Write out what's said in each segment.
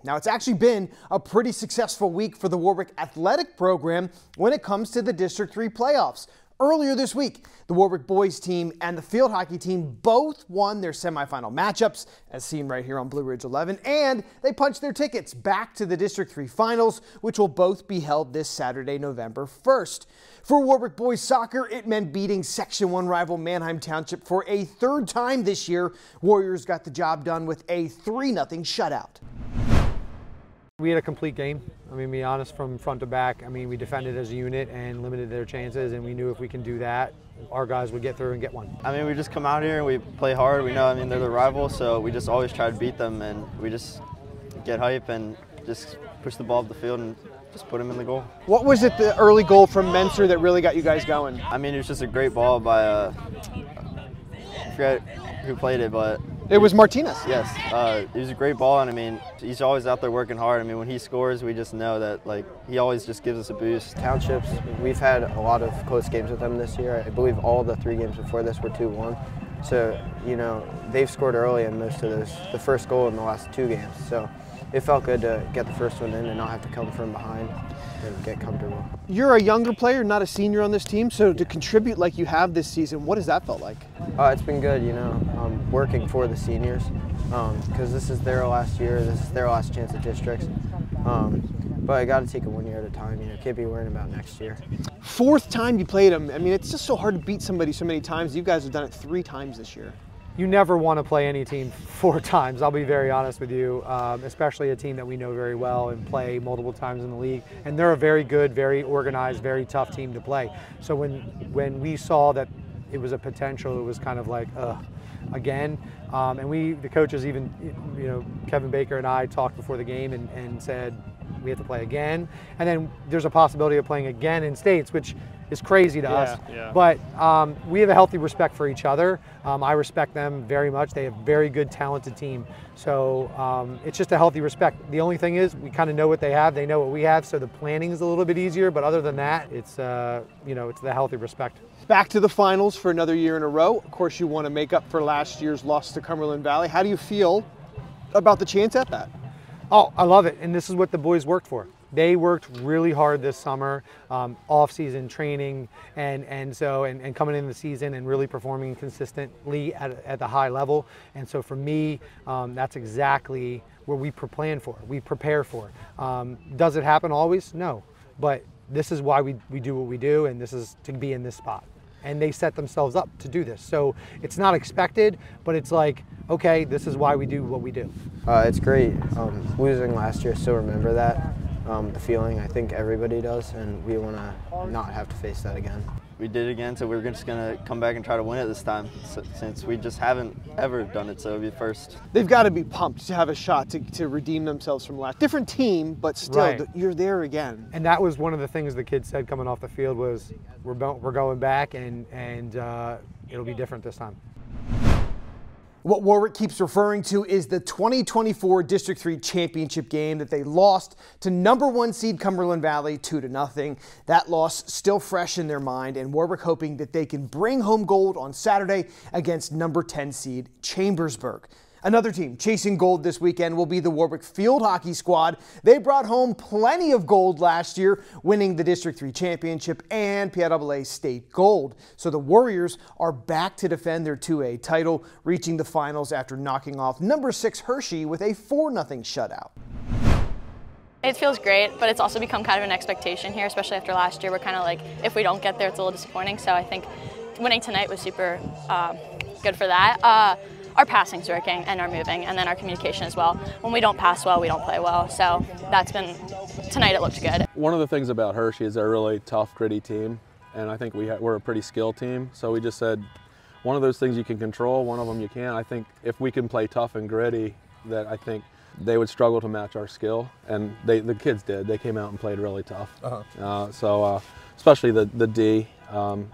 Now, it's actually been a pretty successful week for the Warwick athletic program when it comes to the District 3 playoffs. Earlier this week, the Warwick boys team and the field hockey team both won their semifinal matchups, as seen right here on Blue Ridge 11, and they punched their tickets back to the District 3 finals, which will both be held this Saturday, November 1st. For Warwick boys soccer, it meant beating Section 1 rival Manheim Township for a third time this year. Warriors got the job done with a 3-0 shutout. We had a complete game. I mean, to be honest, from front to back. I mean, we defended as a unit and limited their chances, and we knew if we can do that, our guys would get through and get one. I mean, we just come out here and we play hard. We know, I mean, they're the rival, so we just always try to beat them, and we just get hype and just push the ball up the field and just put them in the goal. What was it, the early goal from Menser, that really got you guys going? I mean, it was just a great ball by, I forget who played it, but it was Martinez. Yes, it was a great ball, and I mean, he's always out there working hard. I mean, when he scores, we just know that, like, he always just gives us a boost. Townships, we've had a lot of close games with them this year. I believe all the 3 games before this were 2-1. So, you know, they've scored early in most of those, the first goal in the last 2 games. So it felt good to get the first one in and not have to come from behind and get comfortable. You're a younger player, not a senior on this team, so to contribute like you have this season, what has that felt like? It's been good, you know, working for the seniors, because this is their last year, this is their last chance at districts. But I got to take it 1 year at a time, you know, can't be worrying about next year. 4th time you played them. I mean, it's just so hard to beat somebody so many times. You guys have done it 3 times this year. You never want to play any team 4 times, I'll be very honest with you, especially a team that we know very well and play multiple times in the league. And they're a very good, very organized, very tough team to play. So when we saw that it was a potential, it was kind of like, again. And the coaches even, you know, Kevin Baker and I talked before the game and said, we have to play again. And then there's a possibility of playing again in states, which is crazy to us. Yeah. But we have a healthy respect for each other. I respect them very much. They have a very good, talented team. So it's just a healthy respect. The only thing is we kind of know what they have. They know what we have. So the planning is a little bit easier. But other than that, it's, you know, it's the healthy respect. Back to the finals for another year in a row. Of course, you want to make up for last year's loss to Cumberland Valley. How do you feel about the chance at that? Oh, I love it, and this is what the boys worked for. They worked really hard this summer, off-season training, and coming into the season and really performing consistently at the high level. And so for me, that's exactly what we plan for, we prepare for. Does it happen always? No, but this is why we do what we do, and this is to be in this spot. And they set themselves up to do this. So it's not expected, but it's like, okay, this is why we do what we do. It's great. Losing last year, still remember that, the feeling. I think everybody does, and we want to not have to face that again. We did it again, so we're just going to come back and try to win it this time, since we just haven't ever done it, so it'll be first. They've got to be pumped to have a shot to redeem themselves from last. Different team, but still, right. You're there again. And that was one of the things the kids said coming off the field was, we're going back, and it'll be different this time. What Warwick keeps referring to is the 2024 District 3 championship game that they lost to #1 seed Cumberland Valley 2-0. That loss still fresh in their mind, and Warwick hoping that they can bring home gold on Saturday against #10 seed Chambersburg. Another team chasing gold this weekend will be the Warwick field hockey squad. They brought home plenty of gold last year, winning the District 3 championship and PIAA state gold. So the Warriors are back to defend their 2A title, reaching the finals after knocking off #6 Hershey with a 4-0 shutout. It feels great, but it's also become kind of an expectation here, especially after last year. We're kind of like, if we don't get there, it's a little disappointing. So I think winning tonight was super good for that. Our passing's working and our moving, and then our communication as well. When we don't pass well, we don't play well. So that's been, tonight it looked good. One of the things about Hershey is they're a really tough, gritty team, and I think we're a pretty skilled team. So we just said, one of those things you can control, one of them you can't. I think if we can play tough and gritty, that I think they would struggle to match our skill, and the kids did. They came out and played really tough. So especially the D,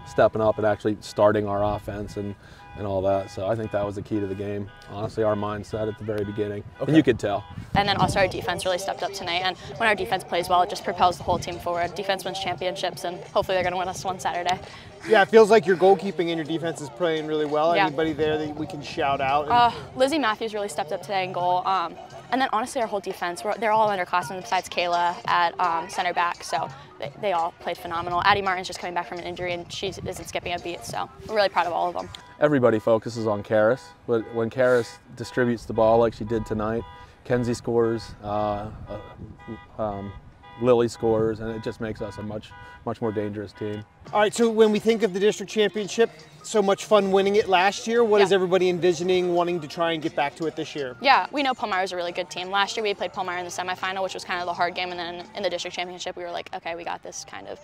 stepping up and actually starting our offense and all that. So I think that was the key to the game. Honestly, our mindset at the very beginning, and you could tell. And then also our defense really stepped up tonight, and when our defense plays well, it just propels the whole team forward. Defense wins championships, and hopefully they're going to win us one Saturday. Yeah, it feels like your goalkeeping and your defense is playing really well. Yeah. Anybody there that we can shout out? Lizzie Matthews really stepped up today in goal. And And then honestly, our whole defense, they're all underclassmen besides Kayla at center back, so they all played phenomenal. Addie Martin's just coming back from an injury, and she isn't skipping a beat, so we're really proud of all of them. Everybody focuses on Karis, but when Karis distributes the ball like she did tonight, Kenzie scores, Lily scores, and it just makes us a much more dangerous team. All right, so when we think of the district championship, so much fun winning it last year. What is everybody envisioning wanting to try and get back to it this year? Yeah, we know Palmyra's a really good team. Last year we played Palmyra in the semifinal, which was kind of the hard game, and then in the district championship we were like, okay, we got this kind of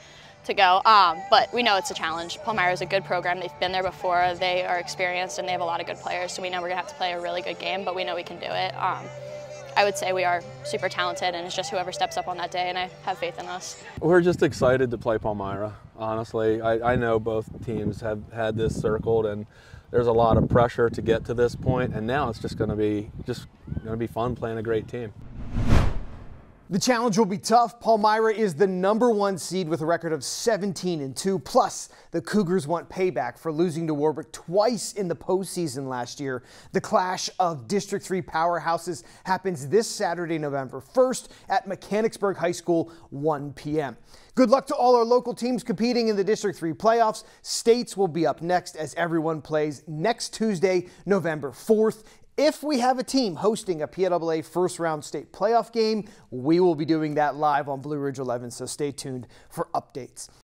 to go. But we know it's a challenge. Palmyra's a good program. They've been there before. They are experienced, and they have a lot of good players, so we know we're going to have to play a really good game, but we know we can do it. I would say we are super talented, and it's just whoever steps up on that day, and I have faith in us. We're just excited to play Palmyra, honestly. I know both teams have had this circled, and there's a lot of pressure to get to this point, and now it's just going to be fun playing a great team. The challenge will be tough. Palmyra is the #1 seed with a record of 17-2. Plus, the Cougars want payback for losing to Warwick twice in the postseason last year. The clash of District 3 powerhouses happens this Saturday, November 1st at Mechanicsburg High School, 1 p.m. Good luck to all our local teams competing in the District 3 playoffs. States will be up next as everyone plays next Tuesday, November 4th. If we have a team hosting a PLAA first round state playoff game, we will be doing that live on Blue Ridge 11, so stay tuned for updates.